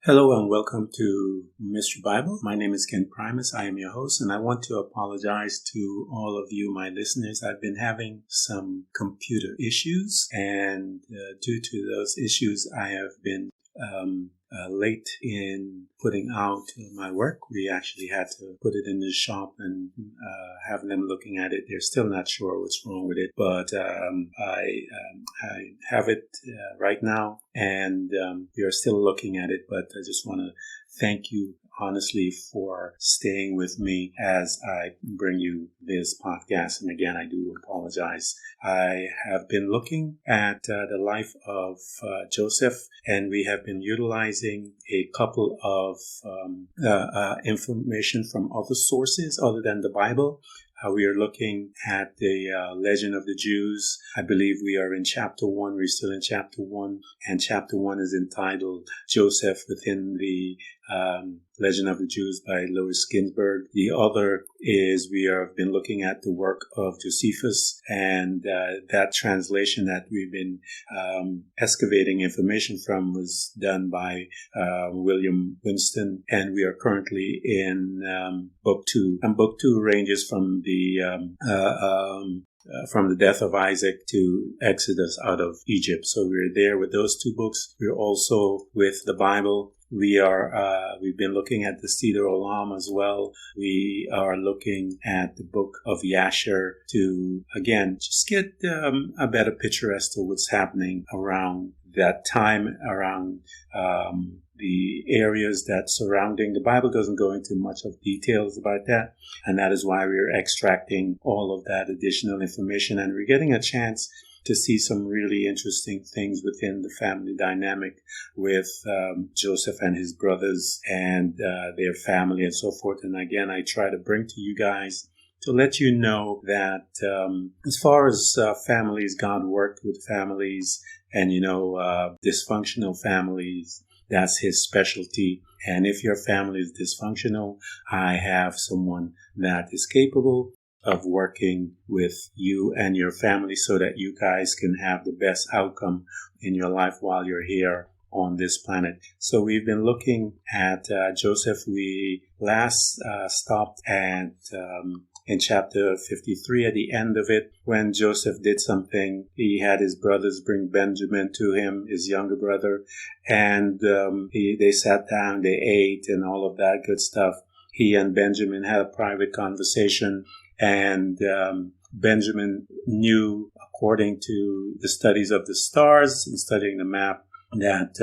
Hello and welcome to Mystery Bible. My name is Ken Primus. I am your host, and I want to apologize to all of you, my listeners. I've been having some computer issues, and due to those issues, I have been late in putting out my work. We actually had to put it in the shop and have them looking at it. They're still not sure what's wrong with it, but I have it right now, and we are still looking at it. But I just want to thank you honestly for staying with me as I bring you this podcast. And again, I do apologize. I have been looking at the life of Joseph, and we have been utilizing a couple of information from other sources other than the Bible. We are looking at the Legend of the Jews. I believe we are in chapter 1. We're still in chapter 1. And chapter 1 is entitled Joseph Within the Legend of the Jews by Lewis Ginsburg. The other is we have been looking at the work of Josephus, and that translation that we've been excavating information from was done by William Winston, and we are currently in book 2. And book 2 ranges from the death of Isaac to Exodus out of Egypt. So we're there with those two books. We're also with the Bible. We've been looking at the Cedar Olam as well. We are looking at the book of Yasher to, again, just get a better picture as to what's happening around that time, around the areas that surrounding. The Bible doesn't go into much of details about that, and that is why we're extracting all of that additional information, and we're getting a chance to see some really interesting things within the family dynamic with Joseph and his brothers and their family and so forth. And again, I try to bring to you guys to let you know that as far as families, God worked with families, and dysfunctional families. That's his specialty. And if your family is dysfunctional, I have someone that is capable of working with you and your family so that you guys can have the best outcome in your life while you're here on this planet. So we've been looking at Joseph. We last stopped at in chapter 53 at the end of it, when Joseph did something. He had his brothers bring Benjamin to him, his younger brother, and they sat down, they ate and all of that good stuff. He and Benjamin had a private conversation, and Benjamin knew, according to the studies of the stars and studying the map, that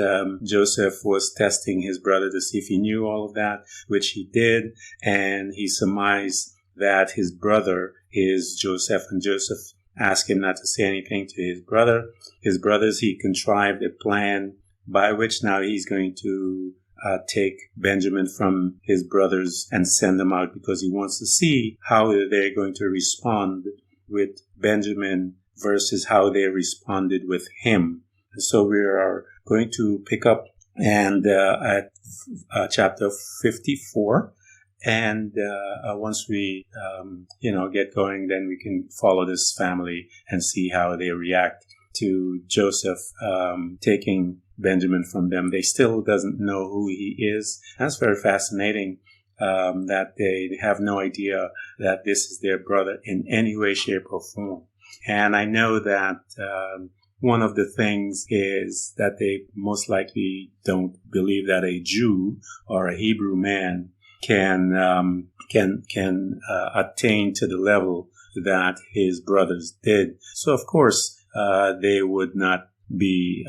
Joseph was testing his brother to see if he knew all of that, which he did, and he surmised that his brother is Joseph, and Joseph asked him not to say anything to his brother. His brothers, he contrived a plan by which now he's going to take Benjamin from his brothers and send them out, because he wants to see how they're going to respond with Benjamin versus how they responded with him. And so we are going to pick up and at chapter 54. And once we, get going, then we can follow this family and see how they react to Joseph taking Benjamin from them. They still doesn't know who he is. That's very fascinating, that they have no idea that this is their brother in any way, shape, or form. And I know that one of the things is that they most likely don't believe that a Jew or a Hebrew man can attain to the level that his brothers did. So of course, they would not be,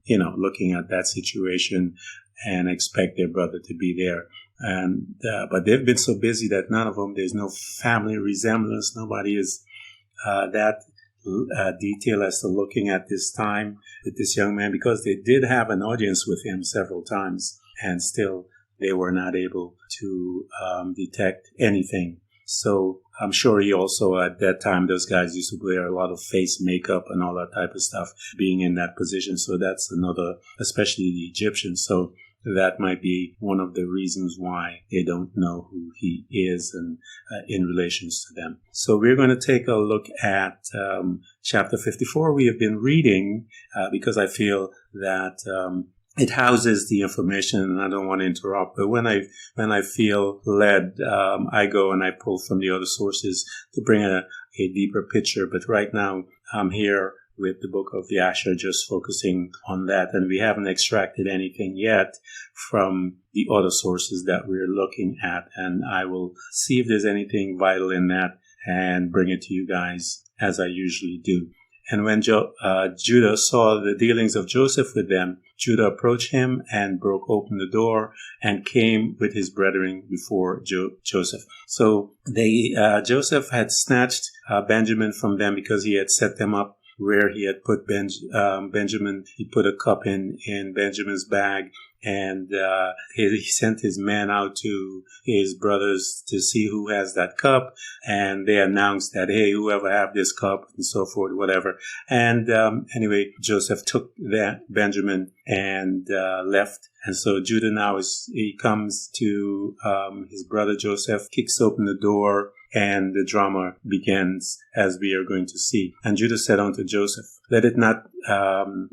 looking at that situation and expect their brother to be there. And but they've been so busy that none of them, there's no family resemblance. Nobody is that detailed as to looking at this time with this young man, because they did have an audience with him several times, and still they were not able to detect anything. So I'm sure he also, at that time, those guys used to wear a lot of face makeup and all that type of stuff, being in that position. So that's another, especially the Egyptians. So that might be one of the reasons why they don't know who he is and in relations to them. So we're going to take a look at chapter 54. We have been reading because I feel that it houses the information, and I don't want to interrupt. But when I feel led, I go and I pull from the other sources to bring a deeper picture. But right now, I'm here with the book of the Asher, just focusing on that. And we haven't extracted anything yet from the other sources that we're looking at. And I will see if there's anything vital in that and bring it to you guys as I usually do. And when Judah saw the dealings of Joseph with them, Judah approached him and broke open the door and came with his brethren before Joseph. So Joseph had snatched Benjamin from them because he had set them up where he had put Benjamin. He put a cup in Benjamin's bag, and he sent his men out to his brothers to see who has that cup, and they announced that, hey, whoever have this cup, and so forth, whatever. And anyway, Joseph took that Benjamin and left. And so Judah now he comes to his brother Joseph, kicks open the door, and the drama begins, as we are going to see. And Judah said unto Joseph, let it not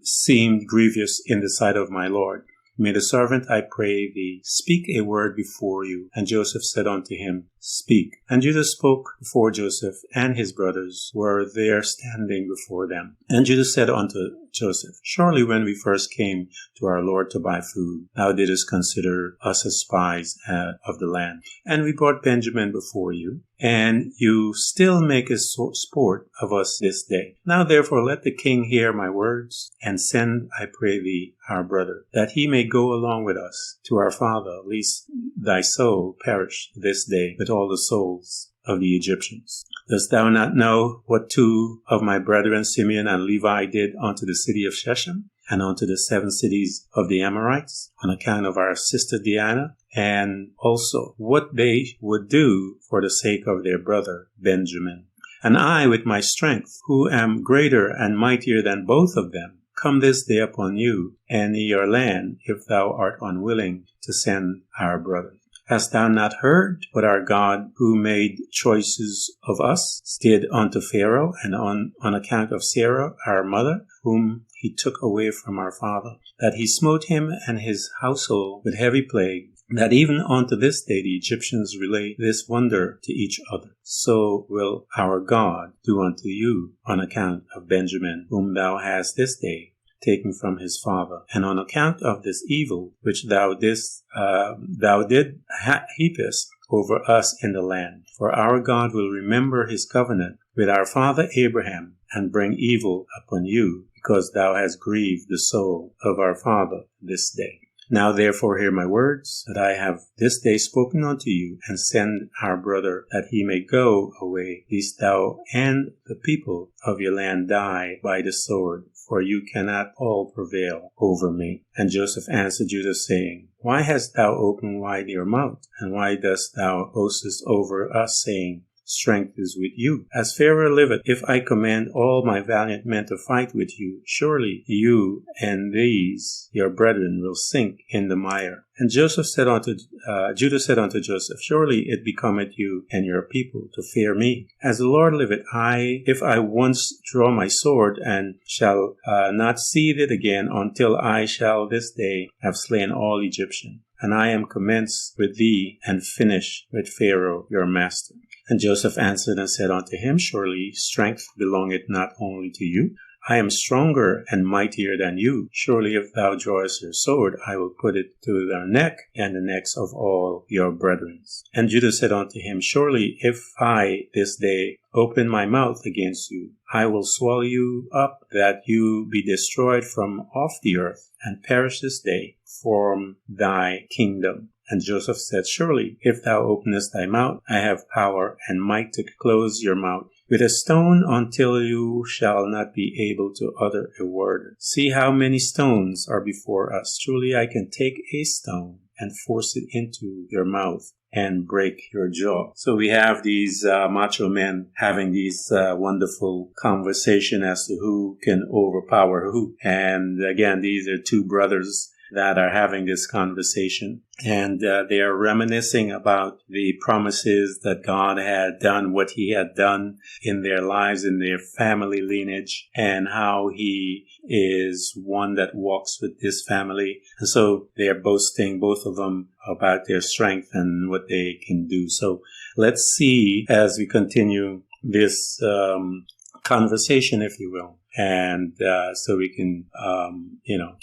seem grievous in the sight of my Lord. May the servant, I pray thee, speak a word before you. And Joseph said unto him, speak. And Judah spoke before Joseph, and his brothers were there standing before them. And Judah said unto Joseph, surely when we first came to our Lord to buy food, thou didst consider us as spies of the land. And we brought Benjamin before you, and you still make a sport of us this day. Now therefore let the king hear my words, and send, I pray thee, our brother, that he may go along with us to our father, lest thy soul perish this day with all the souls of the Egyptians. Dost thou not know what two of my brethren, Simeon and Levi, did unto the city of Shechem, and unto the 7 cities of the Amorites, on account of our sister Diana, and also what they would do for the sake of their brother Benjamin? And I, with my strength, who am greater and mightier than both of them, come this day upon you and your land, if thou art unwilling to send our brother. Hast thou not heard what our God, who made choices of us, did unto Pharaoh, and on account of Sarah, our mother, whom he took away from our father, that he smote him and his household with heavy plague, that even unto this day the Egyptians relate this wonder to each other? So will our God do unto you on account of Benjamin, whom thou hast this day taken from his father, and on account of this evil which thou didst heapest over us in the land. For our God will remember his covenant with our father Abraham, and bring evil upon you, because thou hast grieved the soul of our father this day. Now therefore hear my words, that I have this day spoken unto you, and send our brother, that he may go away, lest thou and the people of your land die by the sword, for you cannot all prevail over me. And Joseph answered Judah, saying, why hast thou opened wide your mouth, and why dost thou boastest over us, saying, strength is with you? As Pharaoh liveth, if I command all my valiant men to fight with you, surely you and these your brethren will sink in the mire. And Judah said unto Joseph, surely it becometh you and your people to fear me. As the Lord liveth, if I once draw my sword, and shall not sheathe it again, until I shall this day have slain all Egyptian. And I am commenced with thee, and finished with Pharaoh your master. And Joseph answered and said unto him, surely strength belongeth not only to you. I am stronger and mightier than you. Surely if thou drawest your sword, I will put it to their neck and the necks of all your brethren. And Judah said unto him, surely if I this day open my mouth against you, I will swallow you up, that you be destroyed from off the earth, and perish this day from thy kingdom. And Joseph said, surely if thou openest thy mouth, I have power and might to close your mouth with a stone, until you shall not be able to utter a word. See how many stones are before us. Truly I can take a stone and force it into your mouth and break your jaw. So we have these macho men having these wonderful conversation as to who can overpower who. And again, these are two brothers that are having this conversation. And they are reminiscing about the promises that God had done, what he had done in their lives, in their family lineage, and how he is one that walks with this family. And so they are boasting, both of them, about their strength and what they can do. So let's see as we continue this conversation, if you will, and so we can,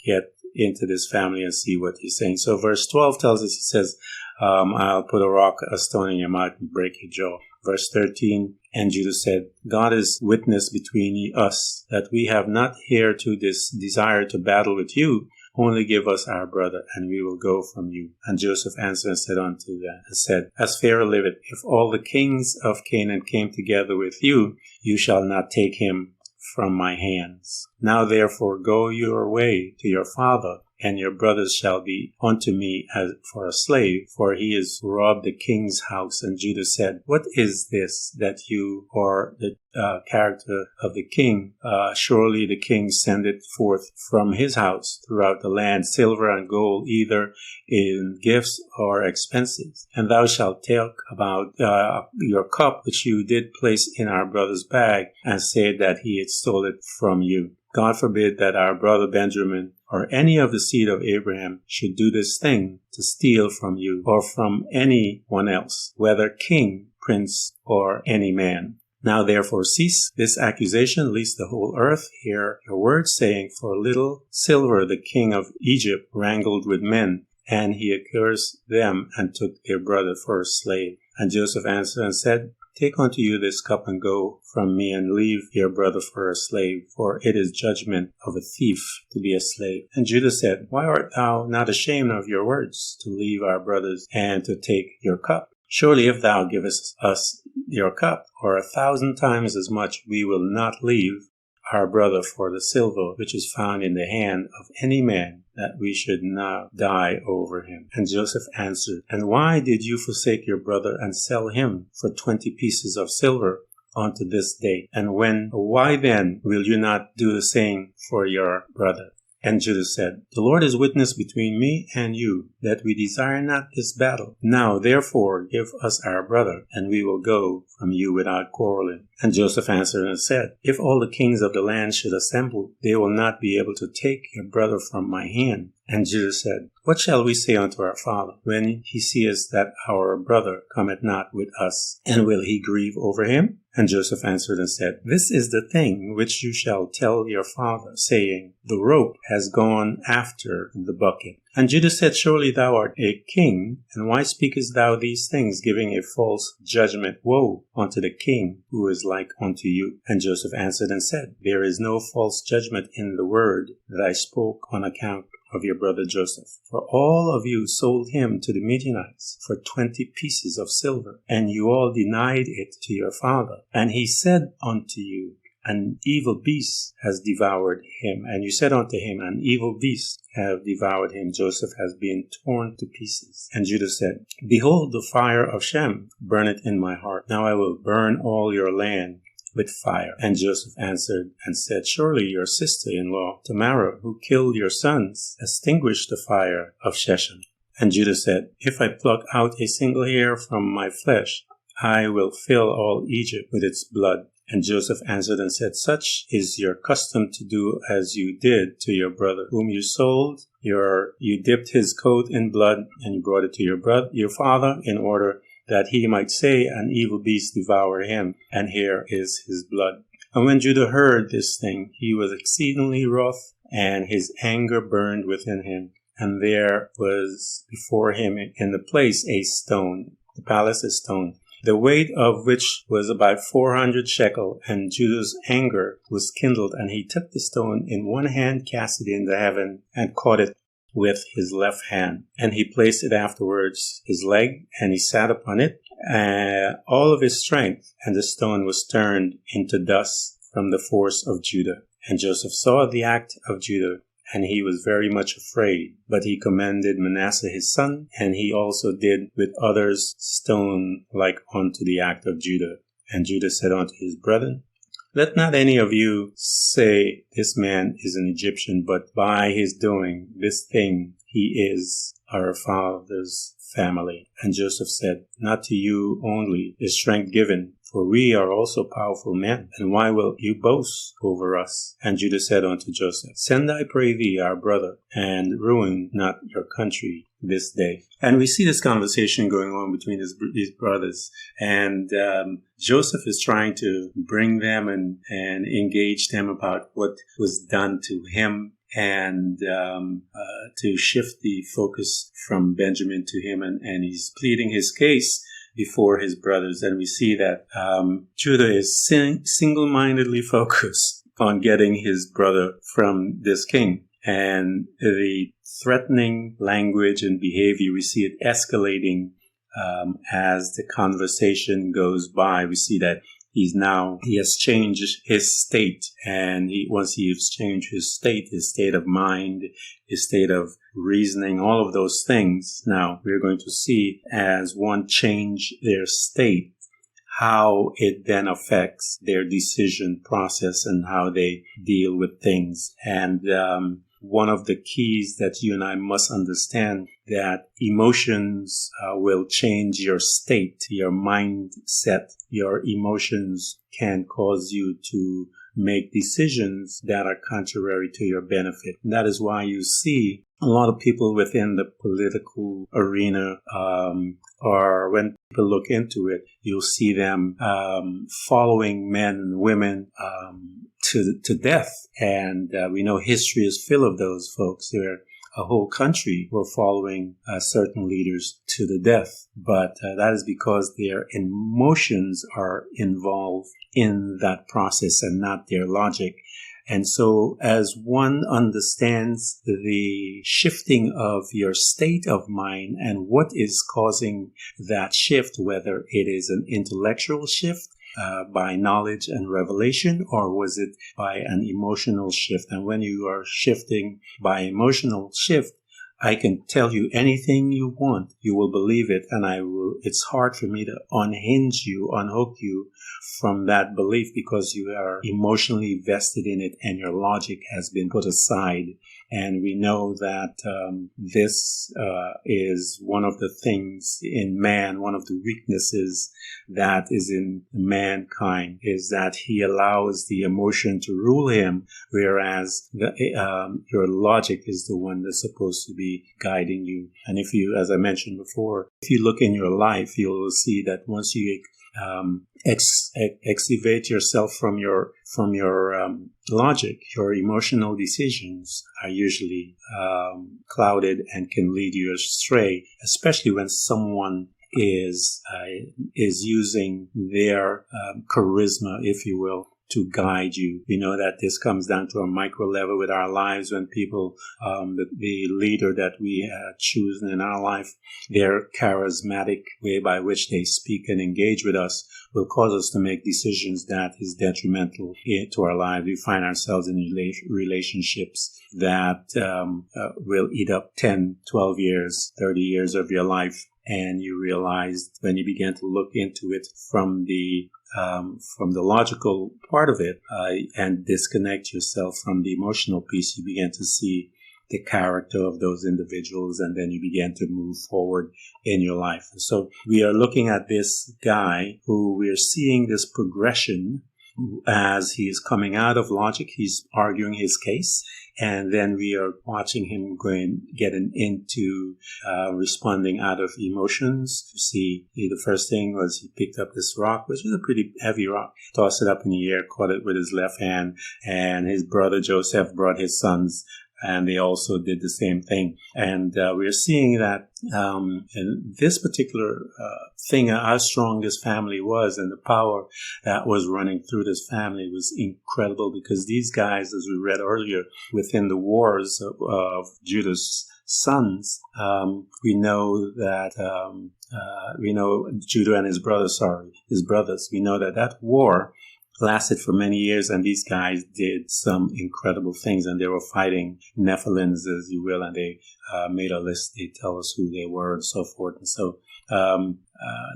get into this family and see what he's saying. So verse 12 tells us, he says, I'll put a stone in your mouth and break your jaw. Verse 13, and Judah said, God is witness between us, that we have not here to this desire to battle with you. Only give us our brother, and we will go from you. And Joseph answered and said unto them, and said, As Pharaoh liveth, if all the kings of Canaan came together with you, you shall not take him from my hands. Now therefore go your way to your father, and your brothers shall be unto me as for a slave, for he is robbed the king's house. And Judah said, What is this that you, or the character of the king? Surely the king sendeth forth from his house throughout the land silver and gold, either in gifts or expenses. And thou shalt take about your cup, which you did place in our brother's bag, and say that he had stole it from you. God forbid that our brother Benjamin or any of the seed of Abraham should do this thing to steal from you or from any one else, whether king, prince, or any man. Now therefore cease this accusation, lest the whole earth hear your words, saying, For a little silver the king of Egypt wrangled with men, and he accursed them and took their brother for a slave. And Joseph answered and said, Take unto you this cup and go from me, and leave your brother for a slave, for it is judgment of a thief to be a slave. And Judah said, Why art thou not ashamed of your words, to leave our brothers and to take your cup? Surely if thou givest us your cup, or 1,000 times as much, we will not leave our brother for the silver which is found in the hand of any man, that we should now die over him. And Joseph answered, And why did you forsake your brother and sell him for 20 pieces of silver unto this day? And why then will you not do the same for your brother? And Judah said, The Lord is witness between me and you, that we desire not this battle. Now therefore give us our brother, and we will go from you without quarreling. And Joseph answered and said, If all the kings of the land should assemble, they will not be able to take your brother from my hand. And Judah said, What shall we say unto our father, when he seeth that our brother cometh not with us? And will he grieve over him? And Joseph answered and said, This is the thing which you shall tell your father, saying, The rope has gone after the bucket. And Judah said, Surely thou art a king, and why speakest thou these things, giving a false judgment? Woe unto the king who is like unto you. And Joseph answered and said, There is no false judgment in the word that I spoke on account of your brother Joseph. For all of you sold him to the Midianites for 20 pieces of silver, and you all denied it to your father. And he said unto you, An evil beast has devoured him. And you said unto him, An evil beast have devoured him. Joseph has been torn to pieces. And Judah said, Behold, the fire of Shem burneth in my heart. Now I will burn all your land with fire. And Joseph answered and said, Surely your sister-in-law, Tamar, who killed your sons, extinguished the fire of Shechem. And Judah said, If I pluck out a single hair from my flesh, I will fill all Egypt with its blood. And Joseph answered and said, Such is your custom to do as you did to your brother, whom you sold. You dipped his coat in blood, and you brought it to your father, in order that he might say, An evil beast devoured him, and here is his blood. And when Judah heard this thing, he was exceedingly wroth, and his anger burned within him. And there was before him in the place a stone, the palace a stone, the weight of which was about 400 shekel, and Judah's anger was kindled, and he took the stone in one hand, cast it into heaven, and caught it with his left hand. And he placed it afterwards his leg, and he sat upon it, all of his strength, and the stone was turned into dust from the force of Judah. And Joseph saw the act of Judah, and he was very much afraid. But he commended Manasseh his son, and he also did with others stone like unto the act of Judah. And Judah said unto his brethren, Let not any of you say this man is an Egyptian, but by his doing this thing he is our father's family. And Joseph said, not to you only is strength given, for we are also powerful men. And why will you boast over us? And Judah said unto Joseph, send, I pray thee, our brother, and ruin not your country this day. And we see this conversation going on between these brothers. And Joseph is trying to bring them and engage them about what was done to him, and to shift the focus from Benjamin to him. And he's pleading his case before his brothers. And we see that Judah is single-mindedly focused on getting his brother from this king. And the threatening language and behavior, we see it escalating as the conversation goes by. We see that he has changed his state, and once he has changed his state of mind, his state of reasoning, all of those things. Now we're going to see, as one change their state, how it then affects their decision process and how they deal with things. And one of the keys that you and I must understand, that emotions will change your state, your mindset. Your emotions can cause you to make decisions that are contrary to your benefit. And that is why you see a lot of people within the political arena, or when people look into it, you'll see them following men and women to death. And we know history is full of those folks. A whole country were following certain leaders to the death. But that is because their emotions are involved in that process and not their logic. And so as one understands the shifting of your state of mind and what is causing that shift, whether it is an intellectual shift, by knowledge and revelation, or was it by an emotional shift? And when you are shifting by emotional shift, I can tell you anything you want. You will believe it, and it's hard for me to unhook you from that belief, because you are emotionally vested in it and your logic has been put aside. And we know that this is one of the things in man, one of the weaknesses that is in mankind, is that he allows the emotion to rule him, whereas your logic is the one that's supposed to be guiding you. And if you, as I mentioned before, if you look in your life, you'll see that once you excavate yourself from your logic, your emotional decisions are usually clouded and can lead you astray, especially when someone is using their charisma, if you will, to guide you. We know that this comes down to a micro level with our lives, when people, the leader that we choose in our life, their charismatic way by which they speak and engage with us will cause us to make decisions that is detrimental to our lives. We find ourselves in relationships that will eat up 10, 12 years, 30 years of your life. And you realize, when you begin to look into it from the logical part of it, and disconnect yourself from the emotional piece, you begin to see the character of those individuals, and then you begin to move forward in your life. And so we are looking at this guy who we are seeing this progression as he is coming out of logic. He's arguing his case. And then we are watching him getting into responding out of emotions. You see, the first thing was he picked up this rock, which was a pretty heavy rock, tossed it up in the air, caught it with his left hand, and his brother Joseph brought his sons, and they also did the same thing. And we're seeing that in this particular thing, how strong this family was, and the power that was running through this family was incredible, because these guys, as we read earlier, within the wars of Judah's sons, we know that we know Judah and his brothers. We know that war lasted for many years, and these guys did some incredible things, and they were fighting Nephilims, as you will, and they made a list. They tell us who they were and so forth. And so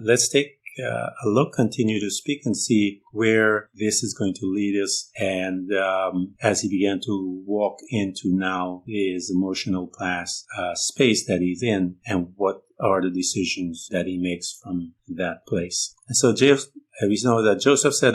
let's take a look, continue to speak, and see where this is going to lead us. And as he began to walk into now his emotional space that he's in, and what are the decisions that he makes from that place. And so we know that Joseph said,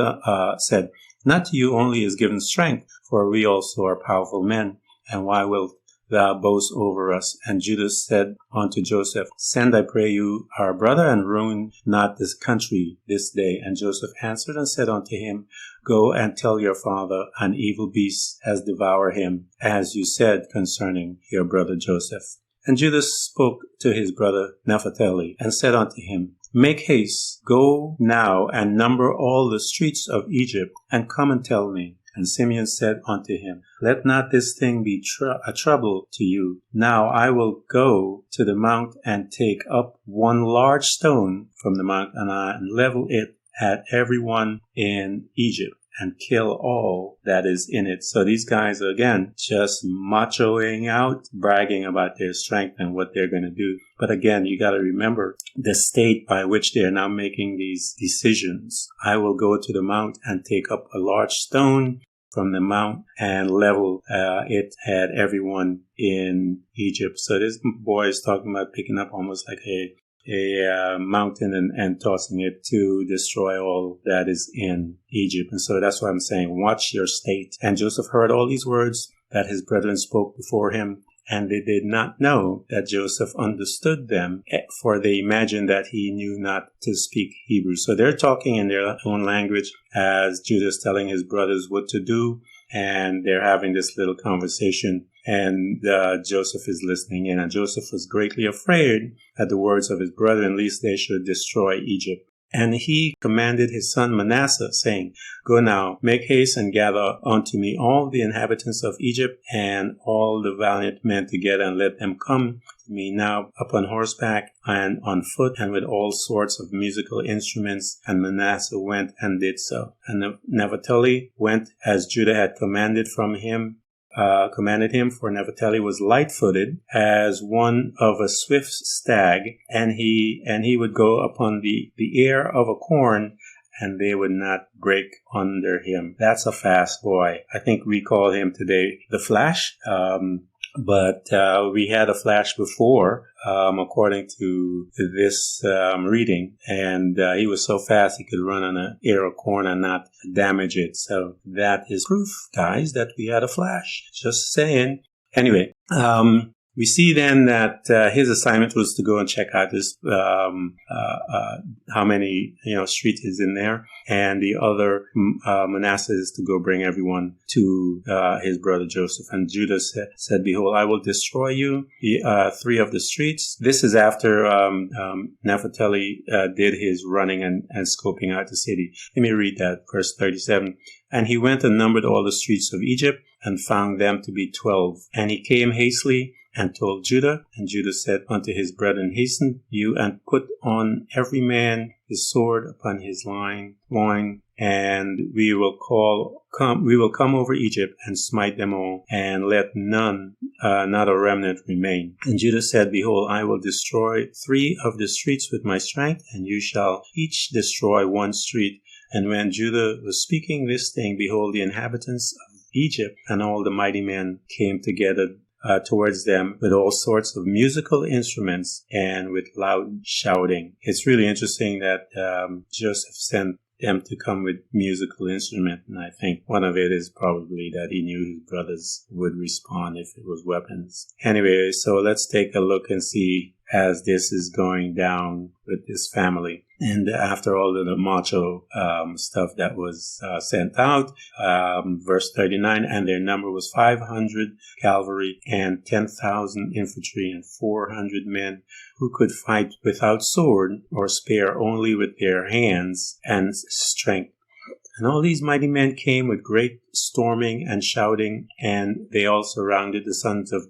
"Not to you only is given strength, for we also are powerful men. And why wilt thou boast over us?" And Judas said unto Joseph, "Send, I pray you, our brother, and ruin not this country this day." And Joseph answered and said unto him, "Go and tell your father, an evil beast has devoured him, as you said concerning your brother Joseph." And Judas spoke to his brother Naphtali, and said unto him, "Make haste, go now and number all the streets of Egypt, and come and tell me." And Simeon said unto him, "Let not this thing be a trouble to you. Now I will go to the mount and take up one large stone from the mount, and level it at everyone in Egypt, and kill all that is in it." So these guys are, again, just machoing out, bragging about their strength and what they're going to do. But again, you got to remember the state by which they are now making these decisions. I will go to the mount and take up a large stone from the mount and level it at everyone in Egypt. So this boy is talking about picking up almost like a mountain and tossing it to destroy all that is in Egypt. And so that's why I'm saying, watch your state. And Joseph heard all these words that his brethren spoke before him, and they did not know that Joseph understood them, for they imagined that he knew not to speak Hebrew. So they're talking in their own language as Judah is telling his brothers what to do, and they're having this little conversation, and Joseph is listening in. And Joseph was greatly afraid at the words of his brethren, lest they should destroy Egypt. And he commanded his son Manasseh, saying, "Go now, make haste and gather unto me all the inhabitants of Egypt and all the valiant men together, and let them come to me now upon horseback and on foot and with all sorts of musical instruments." And Manasseh went and did so. And Naphtali went as Judah had commanded him, for Naphtali was light-footed as one of a swift stag, and he would go upon the ear of a corn, and they would not break under him. That's a fast boy. I think we call him today the Flash. But we had a Flash before, according to this reading, and he was so fast he could run on an ear of corn and not damage it. So that is proof, guys, that we had a Flash. Just saying. Anyway, we see then that his assignment was to go and check out this, how many streets is in there, and the other Manasseh is to go bring everyone to his brother Joseph. And Judah said, "Behold, I will destroy you, 3 of the streets." This is after Naphtali did his running and scoping out the city. Let me read that, verse 37. "And he went and numbered all the streets of Egypt, and found them to be 12. And he came hastily and told Judah. And Judah said unto his brethren, Hasten you and put on every man his sword upon his loin, and we will come over Egypt and smite them all, and let none, not a remnant, remain. And Judah said, Behold, I will destroy 3 of the streets with my strength, and you shall each destroy 1 street. And when Judah was speaking this thing, behold, the inhabitants of Egypt and all the mighty men came together towards them with all sorts of musical instruments and with loud shouting. It's really interesting that Joseph sent them to come with musical instruments, and I think one of it is probably that he knew his brothers would respond if it was weapons. Anyway, so let's take a look and see as this is going down with this family. And after all of the macho stuff that was sent out, verse 39, and their number was 500 cavalry and 10,000 infantry and 400 men who could fight without sword or spear, only with their hands and strength. And all these mighty men came with great storming and shouting, and they all surrounded the sons of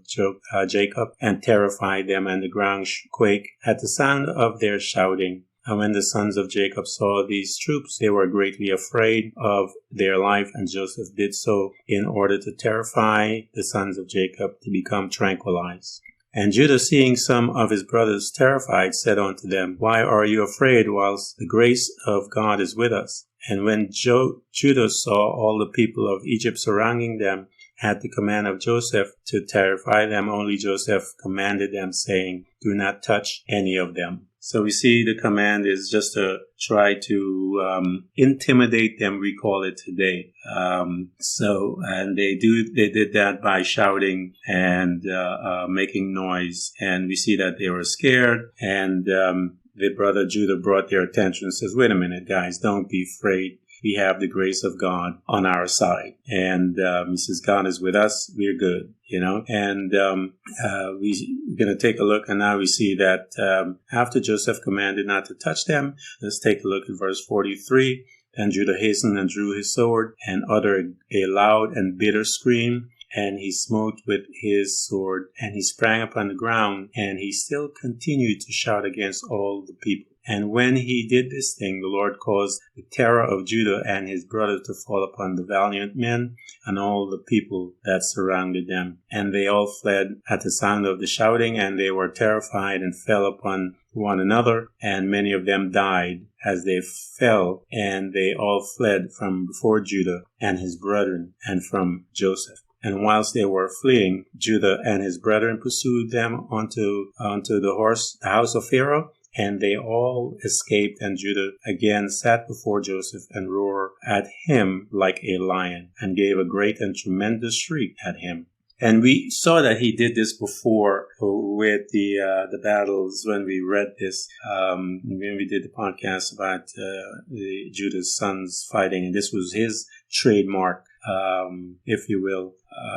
Jacob and terrified them, and the ground quaked at the sound of their shouting. And when the sons of Jacob saw these troops, they were greatly afraid of their life, and Joseph did so in order to terrify the sons of Jacob to become tranquilized. And Judah, seeing some of his brothers terrified, said unto them, Why are you afraid, whilst the grace of God is with us? And when Judah saw all the people of Egypt surrounding them at the command of Joseph to terrify them, only Joseph commanded them, saying, Do not touch any of them. So we see the command is just to try to intimidate them, we call it today. And they did that by shouting and making noise. And we see that they were scared. And the brother Judah brought their attention and says, Wait a minute, guys, don't be afraid. We have the grace of God on our side. And he says, God is with us. We're good, And we're going to take a look. And now we see that after Joseph commanded not to touch them, let's take a look at verse 43. Then Judah hastened and drew his sword and uttered a loud and bitter scream. And he smote with his sword, and he sprang upon the ground, and he still continued to shout against all the people. And when he did this thing, the Lord caused the terror of Judah and his brothers to fall upon the valiant men and all the people that surrounded them. And they all fled at the sound of the shouting, and they were terrified and fell upon one another, and many of them died as they fell, and they all fled from before Judah and his brethren and from Joseph. And whilst they were fleeing, Judah and his brethren pursued them onto the house of Pharaoh, and they all escaped, and Judah again sat before Joseph and roared at him like a lion, and gave a great and tremendous shriek at him. And we saw that he did this before with the battles when we read this, when we did the podcast about the Judah's sons fighting, and this was his trademark, if you will,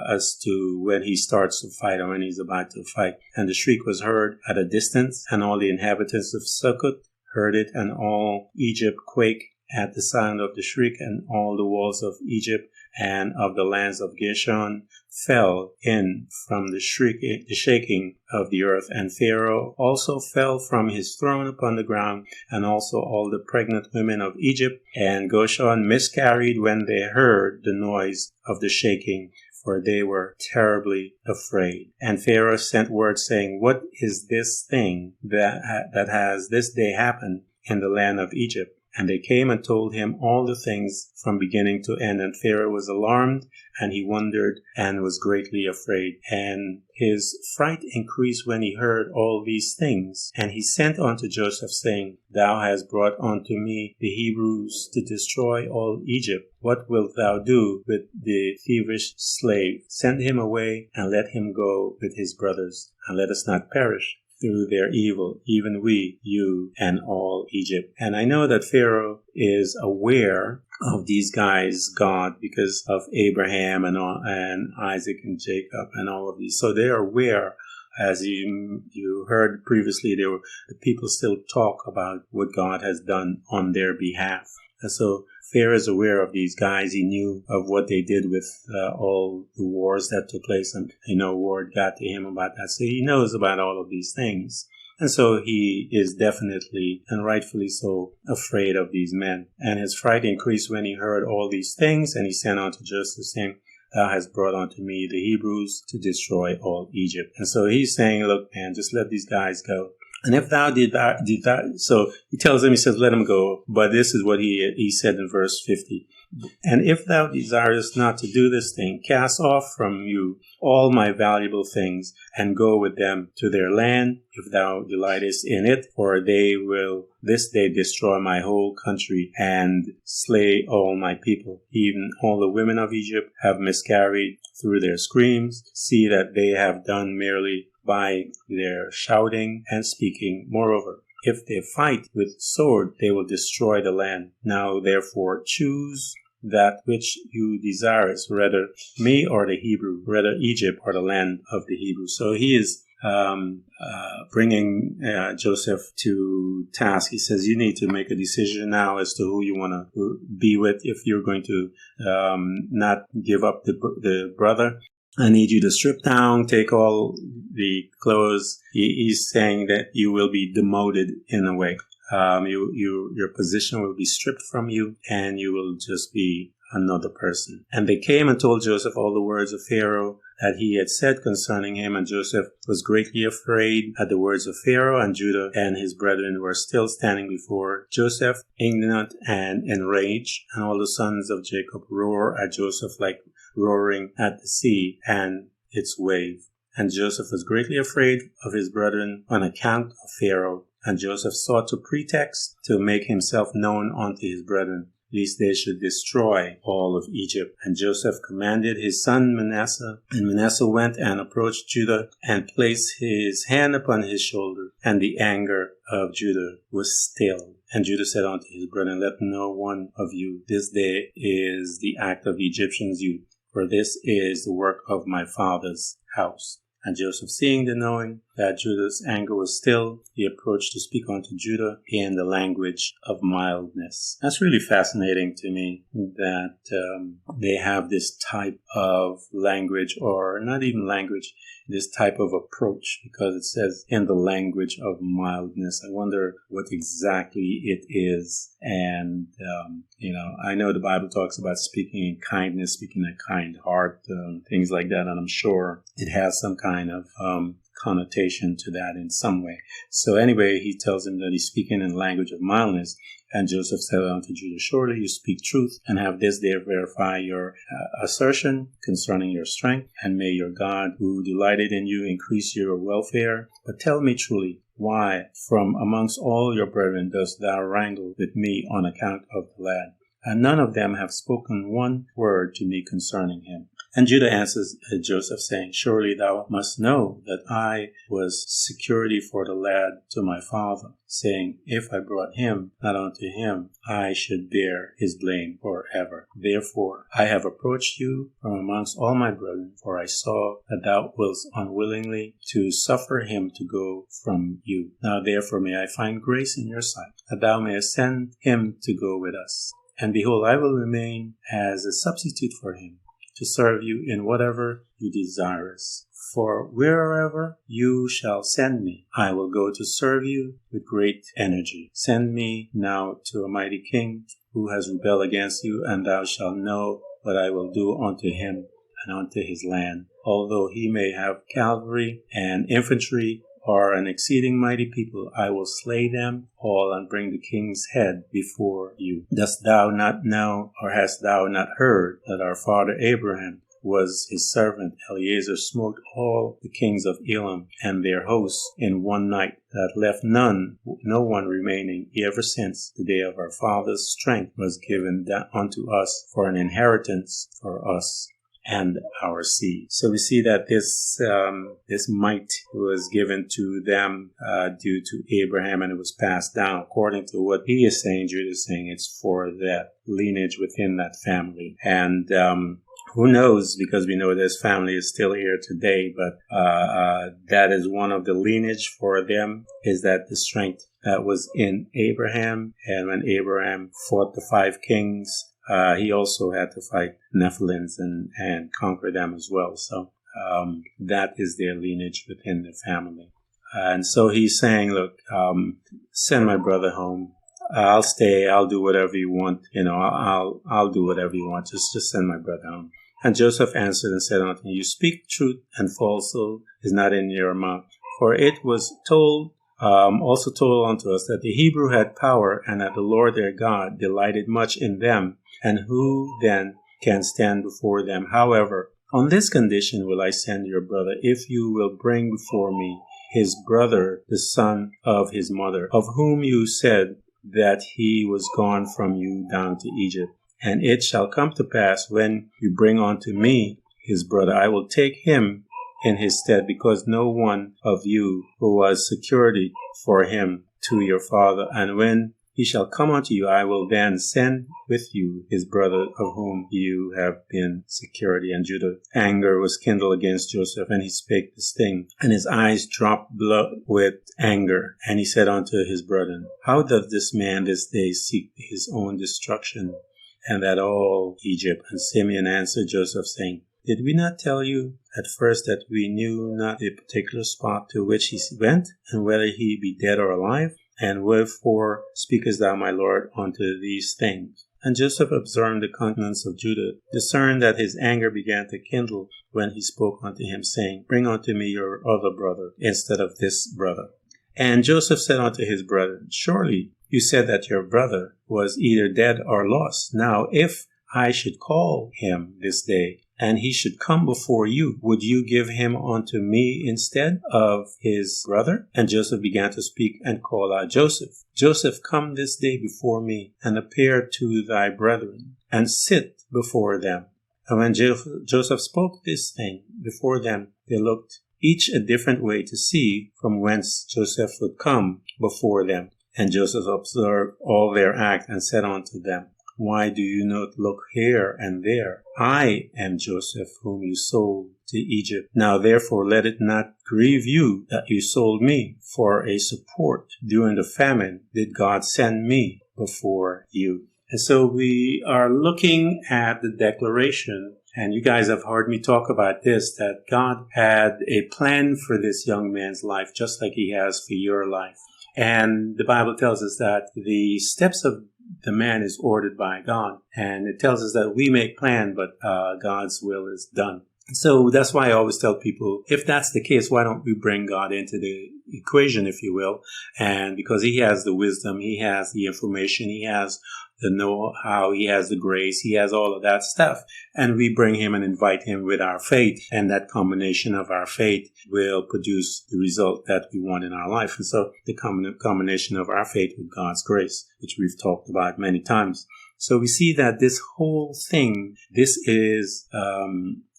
as to when he starts to fight or when he's about to fight. And the shriek was heard at a distance, and all the inhabitants of Succoth heard it, and all Egypt quaked at the sound of the shriek, and all the walls of Egypt and of the lands of Geshon fell in from the shaking of the earth. And Pharaoh also fell from his throne upon the ground, and also all the pregnant women of Egypt. And Goshen miscarried when they heard the noise of the shaking, for they were terribly afraid. And Pharaoh sent word, saying, What is this thing that has this day happened in the land of Egypt? And they came and told him all the things from beginning to end. And Pharaoh was alarmed, and he wondered and was greatly afraid. And his fright increased when he heard all these things. And he sent unto Joseph, saying, Thou hast brought unto me the Hebrews to destroy all Egypt. What wilt thou do with the thievish slave? Send him away, and let him go with his brothers, and let us not perish through their evil, even we, you, and all Egypt. And I know that Pharaoh is aware of these guys' God because of Abraham and Isaac and Jacob and all of these. So they are aware. As you heard previously, the people still talk about what God has done on their behalf. And so Pharaoh is aware of these guys. He knew of what they did with all the wars that took place. And, word got to him about that. So he knows about all of these things. And so he is definitely, and rightfully so, afraid of these men. And his fright increased when he heard all these things. And he sent unto Joseph, saying, Thou hast brought unto me the Hebrews to destroy all Egypt. And so he's saying, look, man, just let these guys go. And if thou did that, so he tells him, he says, let him go. But this is what he said in verse 50. And if thou desirest not to do this thing, cast off from you all my valuable things, and go with them to their land, if thou delightest in it, for they will this day destroy my whole country and slay all my people. Even all the women of Egypt have miscarried through their screams. See that they have done merely by their shouting and speaking. Moreover, if they fight with sword, they will destroy the land. Now, therefore, choose that which you desirous, whether me or the Hebrew, whether Egypt or the land of the Hebrews. So he is bringing Joseph to task. He says, you need to make a decision now as to who you want to be with. If you're going to not give up the brother, I need you to strip down, take all the clothes. He's saying that you will be demoted in a way. Your position will be stripped from you, and you will just be another person. And they came and told Joseph all the words of Pharaoh that he had said concerning him, and Joseph was greatly afraid at the words of Pharaoh, and Judah and his brethren were still standing before Joseph, indignant and enraged, and all the sons of Jacob roar at Joseph like roaring at the sea and its wave. And Joseph was greatly afraid of his brethren on account of Pharaoh, and Joseph sought to pretext to make himself known unto his brethren, lest they should destroy all of Egypt. And Joseph commanded his son Manasseh, and Manasseh went and approached Judah and placed his hand upon his shoulder, and the anger of Judah was stilled. And Judah said unto his brethren, let no one of you this day is the act of Egyptians youth, for this is the work of my father's house. And Joseph, seeing the knowing that Judah's anger was still, he approached to speak unto Judah in the language of mildness. That's really fascinating to me that they have this type of language, or not even language, this type of approach, because it says in the language of mildness. I wonder what exactly it is. And, I know the Bible talks about speaking in kindness, speaking a kind heart, things like that. And I'm sure it has some kind of connotation to that in some way. So anyway, he tells him that he's speaking in the language of mildness. And Joseph said unto Judah, surely you speak truth, and have this day verify your assertion concerning your strength, and may your God, who delighted in you, increase your welfare. But tell me truly, why from amongst all your brethren dost thou wrangle with me on account of the lad? And none of them have spoken one word to me concerning him. And Judah answers Joseph, saying, surely thou must know that I was security for the lad to my father, saying, if I brought him not unto him, I should bear his blame forever. Therefore I have approached you from amongst all my brethren, for I saw that thou wast unwillingly to suffer him to go from you. Now therefore may I find grace in your sight, that thou mayest send him to go with us. And behold, I will remain as a substitute for him, to serve you in whatever you desirous. For wherever you shall send me, I will go to serve you with great energy. Send me now to a mighty king who has rebelled against you, and thou shalt know what I will do unto him and unto his land. Although he may have cavalry and infantry, or an exceeding mighty people, I will slay them all and bring the king's head before you. Dost thou not know, or hast thou not heard, that our father Abraham was his servant Eliezer smote all the kings of Elam and their hosts in one night, that left no one remaining, ever since the day of our father's strength was given unto us for an inheritance for us and our seed. So we see that this might was given to them due to Abraham, and it was passed down according to what he is saying. Judah is saying it's for that lineage within that family. And who knows, because we know this family is still here today, but that is one of the lineage for them, is that the strength that was in Abraham. And when Abraham fought the 5 kings, he also had to fight Nephilims and conquer them as well. So that is their lineage within the family. And so he's saying, look, send my brother home. I'll stay. I'll do whatever you want. I'll do whatever you want. Just send my brother home. And Joseph answered and said unto him, you speak truth, and falsehood is not in your mouth. For it was also told unto us that the Hebrew had power, and that the Lord their God delighted much in them. And who then can stand before them? However, on this condition will I send your brother, if you will bring before me his brother, the son of his mother, of whom you said that he was gone from you down to Egypt. And it shall come to pass, when you bring unto me his brother, I will take him in his stead, because no one of you who was security for him to your father. And when he shall come unto you, I will then send with you his brother, of whom you have been security. And Judah's anger was kindled against Joseph, and he spake this thing, and his eyes dropped blood with anger. And he said unto his brethren, how doth this man this day seek his own destruction, and that all Egypt? And Simeon answered Joseph, saying, did we not tell you at first that we knew not the particular spot to which he went, and whether he be dead or alive? And wherefore speakest thou, my lord, unto these things? And Joseph observed the countenance of Judah, discerned that his anger began to kindle when he spoke unto him, saying, Bring unto me your other brother instead of this brother. And Joseph said unto his brethren, Surely you said that your brother was either dead or lost. Now if I should call him this day, and he should come before you, would you give him unto me instead of his brother? And Joseph began to speak and call out, Joseph, Joseph, come this day before me, and appear to thy brethren, and sit before them. And when Joseph spoke this thing before them, they looked each a different way to see from whence Joseph would come before them. And Joseph observed all their act, and said unto them, Why do you not look here and there? I am Joseph, whom you sold to Egypt. Now therefore let it not grieve you that you sold me for a support. During the famine did God send me before you. And so we are looking at the declaration, and you guys have heard me talk about this, that God had a plan for this young man's life, just like he has for your life. And the Bible tells us that the steps of the man is ordered by God. And it tells us that we make plan, but God's will is done. So that's why I always tell people, if that's the case, why don't we bring God into the equation, if you will? And because he has the wisdom, he has the information, he has the know-how, he has the grace, he has all of that stuff. And we bring him and invite him with our faith. And that combination of our faith will produce the result that we want in our life. And so the combination of our faith with God's grace, which we've talked about many times. So we see that this whole thing, this is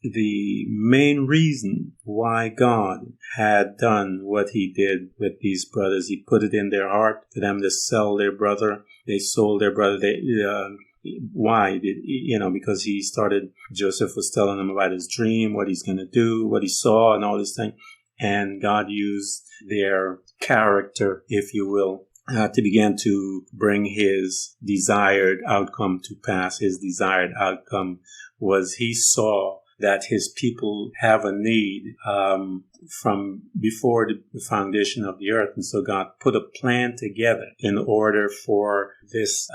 the main reason why God had done what he did with these brothers. He put it in their heart for them to sell their brother. They sold their brother. Why? Because Joseph was telling them about his dream, what he's going to do, what he saw, and all these things. And God used their character, if you will, to begin to bring his desired outcome to pass. His desired outcome was he saw that his people have a need from before the foundation of the earth. And so God put a plan together in order for this,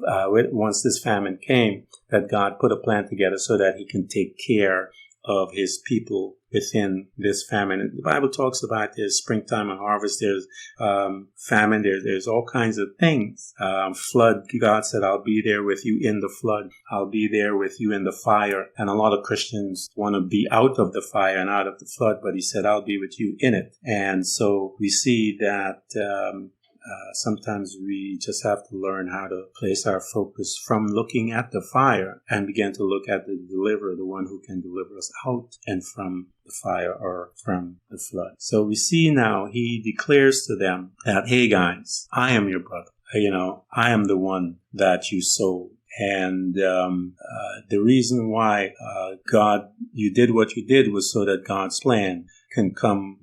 once this famine came, that God put a plan together so that he can take care of his people within this famine. And the Bible talks about there's springtime and harvest, there's famine, there's all kinds of things. Flood, God said, I'll be there with you in the flood. I'll be there with you in the fire. And a lot of Christians want to be out of the fire and out of the flood, but he said, I'll be with you in it. And so we see that sometimes we just have to learn how to place our focus from looking at the fire and begin to look at the deliverer, the one who can deliver us out and from the fire or from the flood. So we see now he declares to them that, hey guys, I am your brother. I am the one that you sold. And the reason why you did what you did was so that God's plan can come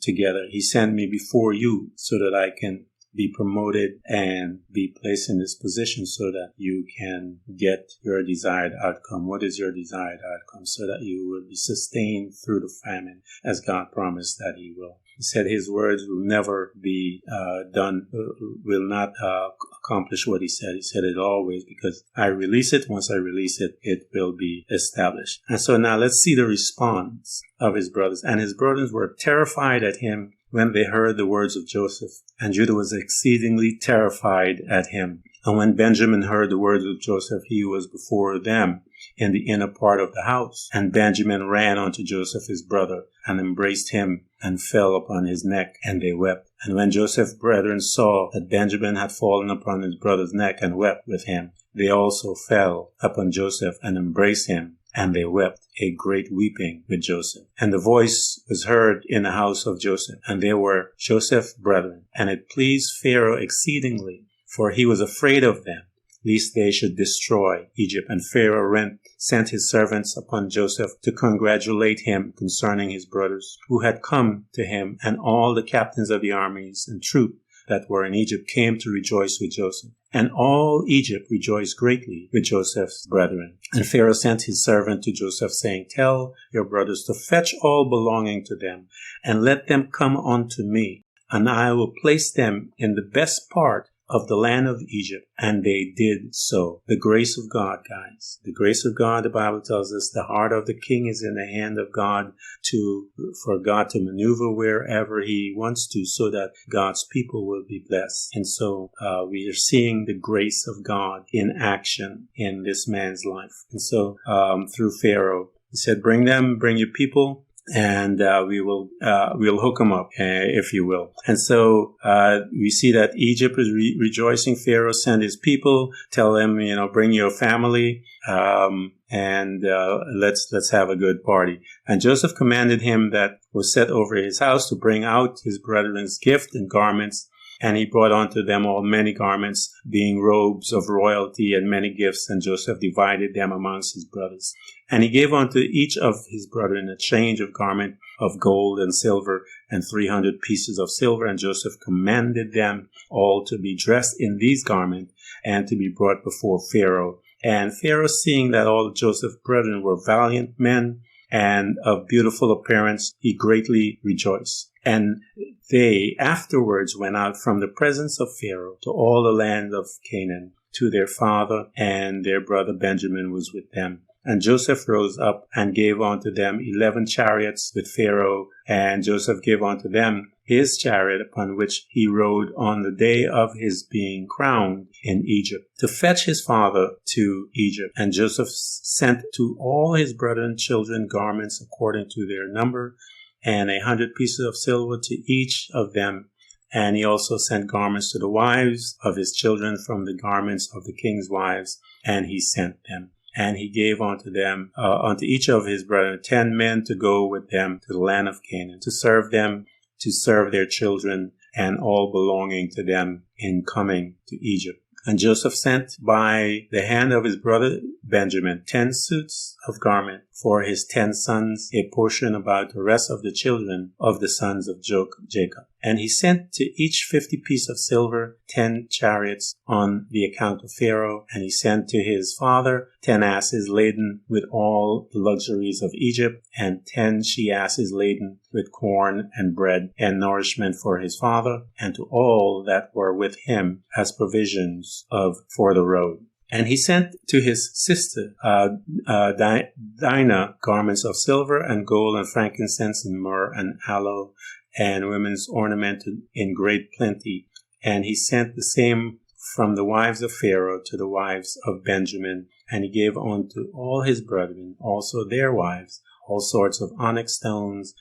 together. He sent me before you so that I can be promoted and be placed in this position so that you can get your desired outcome. What is your desired outcome? So that you will be sustained through the famine as God promised that he will. He said his words will never be will not accomplish what he said. He said it always, because I release it. Once I release it, it will be established. And so now let's see the response of his brothers. And his brothers were terrified at him when they heard the words of Joseph. And Judah was exceedingly terrified at him. And when Benjamin heard the words of Joseph, he was before them in the inner part of the house. And Benjamin ran unto Joseph his brother, and embraced him, and fell upon his neck, and they wept. And when Joseph's brethren saw that Benjamin had fallen upon his brother's neck and wept with him, they also fell upon Joseph and embraced him, and they wept a great weeping with Joseph. And the voice was heard in the house of Joseph, and they were Joseph's brethren. And it pleased Pharaoh exceedingly, for he was afraid of them, lest they should destroy Egypt. And Pharaoh sent his servants upon Joseph to congratulate him concerning his brothers, who had come to him, and all the captains of the armies and troop that were in Egypt came to rejoice with Joseph. And all Egypt rejoiced greatly with Joseph's brethren. And Pharaoh sent his servant to Joseph, saying, Tell your brothers to fetch all belonging to them, and let them come unto me, and I will place them in the best part of the land of Egypt, and they did so. The grace of God, guys. The grace of God, the Bible tells us, the heart of the king is in the hand of God for God to maneuver wherever he wants to, so that God's people will be blessed. And so we are seeing the grace of God in action in this man's life. And so through Pharaoh, he said, bring your people, and we'll hook them up, if you will. And so we see that Egypt is rejoicing. Pharaoh sent his people, tell them, bring your family, and let's have a good party. And Joseph commanded him that was set over his house to bring out his brethren's gift and garments. And he brought unto them all many garments, being robes of royalty and many gifts. And Joseph divided them amongst his brothers. And he gave unto each of his brethren a change of garment of gold and silver, and 300 pieces of silver. And Joseph commanded them all to be dressed in these garments, and to be brought before Pharaoh. And Pharaoh, seeing that all Joseph's brethren were valiant men and of beautiful appearance, he greatly rejoiced. And they afterwards went out from the presence of Pharaoh to all the land of Canaan, to their father, and their brother Benjamin was with them. And Joseph rose up and gave unto them 11 chariots with Pharaoh, and Joseph gave unto them his chariot upon which he rode on the day of his being crowned in Egypt, to fetch his father to Egypt. And Joseph sent to all his brethren children garments according to their number, and 100 pieces of silver to each of them. And he also sent garments to the wives of his children from the garments of the king's wives, and he sent them. And he gave unto them, unto each of his brethren, 10 men to go with them to the land of Canaan, to serve them, to serve their children, and all belonging to them in coming to Egypt. And Joseph sent by the hand of his brother Benjamin 10 suits of garment for his 10 sons, a portion about the rest of the children of the sons of Jacob. And he sent to each 50 pieces of silver, 10 chariots on the account of Pharaoh. And he sent to his father 10 asses laden with all the luxuries of Egypt, and 10 she-asses laden with corn and bread and nourishment for his father, and to all that were with him as provisions for the road. And he sent to his sister Dinah garments of silver and gold and frankincense and myrrh and aloe and women's ornamented in great plenty. And he sent the same from the wives of Pharaoh to the wives of Benjamin. And he gave unto all his brethren also their wives all sorts of onyx stones,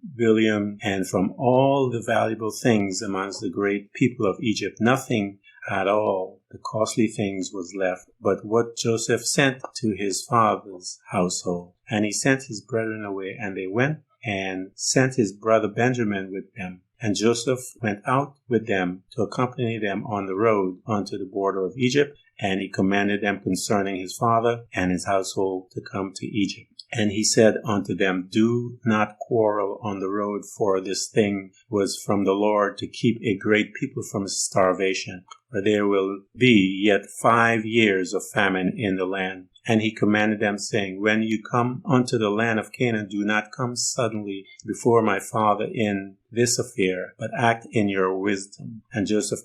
brillium, and from all the valuable things amongst the great people of Egypt, nothing at all the costly things was left, but what Joseph sent to his father's household. And he sent his brethren away, and they went and sent his brother Benjamin with them. And Joseph went out with them to accompany them on the road unto the border of Egypt, and he commanded them concerning his father and his household to come to Egypt. And he said unto them, do not quarrel on the road, for this thing was from the Lord to keep a great people from starvation, for there will be yet 5 years of famine in the land. And he commanded them, saying, when you come unto the land of Canaan, do not come suddenly before my father in this affair, but act in your wisdom. And Joseph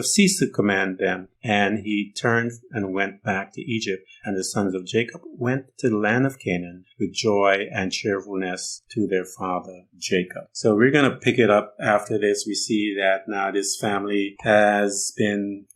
ceased to command them, and he turned and went back to Egypt. And the sons of Jacob went to the land of Canaan with joy and cheerfulness to their father Jacob. So we're going to pick it up after this. We see that now this family has been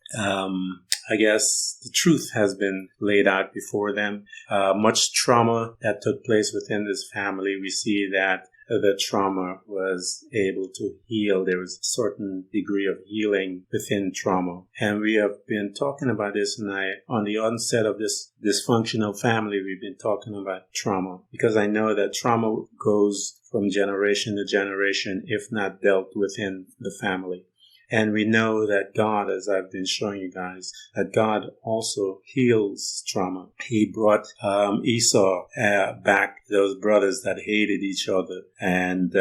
I guess the truth has been laid out before them. Much trauma that took place within this family. We see that the trauma was able to heal. There was a certain degree of healing within trauma. And we have been talking about this, and on the onset of this dysfunctional family, we've been talking about trauma, because I know that trauma goes from generation to generation, if not dealt within the family. And we know that God, as I've been showing you guys, that God also heals trauma. He brought Esau back, those brothers that hated each other. And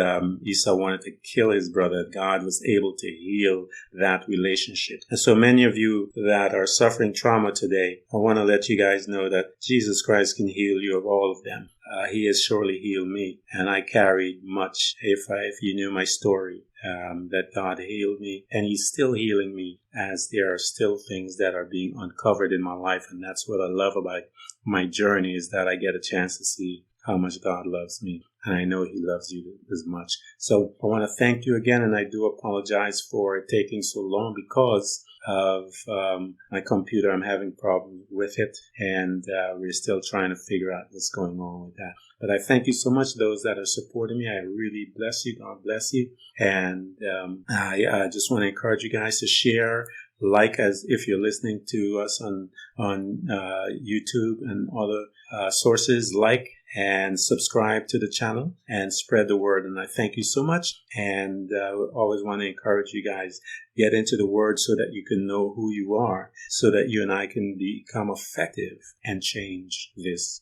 Esau wanted to kill his brother. God was able to heal that relationship. And so many of you that are suffering trauma today, I want to let you guys know that Jesus Christ can heal you of all of them. He has surely healed me, and I carried much. If you knew my story, that God healed me, and He's still healing me, as there are still things that are being uncovered in my life, and that's what I love about my journey, is that I get a chance to see how much God loves me, and I know He loves you as much. So I want to thank you again, and I do apologize for it taking so long because of my computer. I'm having problems with it, and we're still trying to figure out what's going on with that. But I thank you so much, those that are supporting me. I really bless you. God bless you. And I just want to encourage you guys to share, like, as if you're listening to us on YouTube and other sources, like and subscribe to the channel and spread the word. And I thank you so much. And always want to encourage you guys, get into the word so that you can know who you are, so that you and I can become effective and change this